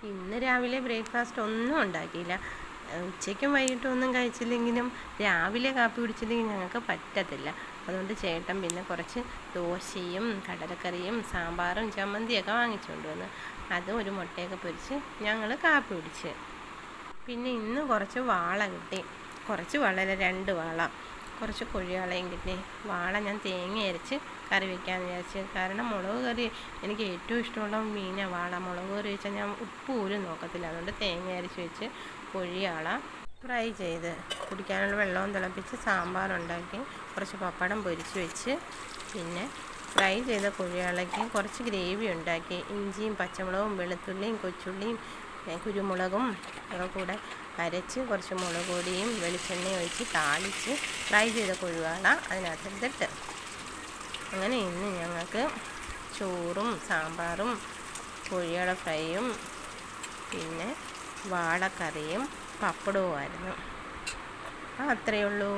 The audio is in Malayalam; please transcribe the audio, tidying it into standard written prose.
ഇന്ന് രാവിലെ ബ്രേക്ക്ഫാസ്റ്റ് ഒന്നും ഉണ്ടാക്കിയില്ല. ഉച്ചയ്ക്കും വൈകിട്ടും ഒന്നും കഴിച്ചില്ലെങ്കിലും രാവിലെ കാപ്പി കുടിച്ചില്ലെങ്കിൽ ഞങ്ങൾക്ക് പറ്റത്തില്ല. അതുകൊണ്ട് ചേട്ടൻ പിന്നെ കുറച്ച് ദോശയും കടലക്കറിയും സാമ്പാറും ചമ്മന്തിയൊക്കെ വാങ്ങിച്ചുകൊണ്ട് വന്ന് അതും ഒരു മുട്ടയൊക്കെ പൊരിച്ച് ഞങ്ങൾ കാപ്പി കുടിച്ച്. പിന്നെ ഇന്ന് കുറച്ച് വാള കിട്ടി. കുറച്ച് വളരെ 2 വാള, കുറച്ച് കൊഴിയാളയും കിട്ടി. വാള ഞാൻ തേങ്ങ അരച്ച് കറി വയ്ക്കാമെന്ന് വിചാരിച്ച്. കാരണം മുളക് കറി എനിക്ക് ഏറ്റവും ഇഷ്ടമുള്ള മീനാണ് വാള. മുളക് കറി വെച്ചാൽ ഞാൻ ഉപ്പ് പോലും നോക്കത്തില്ല. അതുകൊണ്ട് തേങ്ങ അരച്ച് വെച്ച് കൊഴിയാള ഫ്രൈ ചെയ്ത് കുടിക്കാനുള്ള വെള്ളവും തിളപ്പിച്ച് സാമ്പാറുണ്ടാക്കി, കുറച്ച് പപ്പടം പൊരിച്ച് വെച്ച്, പിന്നെ ഫ്രൈ ചെയ്ത കൊഴിയാളയ്ക്ക് കുറച്ച് ഗ്രേവി ഉണ്ടാക്കി. ഇഞ്ചിയും പച്ചമുളകും വെളുത്തുള്ളിയും കൊച്ചുള്ളിയും കുരുമുളകും ഒക്കെ കൂടെ അരച്ച് കുറച്ച് മുളക് പൊടിയും വെളിച്ചെണ്ണയും ഒഴിച്ച് താളിച്ച് ഫ്രൈ ചെയ്ത കൊഴുവാള അതിനകത്തെടുത്തിട്ട്. അങ്ങനെ ഇന്ന് ഞങ്ങൾക്ക് ചോറും സാമ്പാറും കൊഴിയാള ഫ്രൈയും പിന്നെ വാളക്കറിയും പപ്പടവുമായിരുന്നു. അത്രയേ ഉള്ളൂ.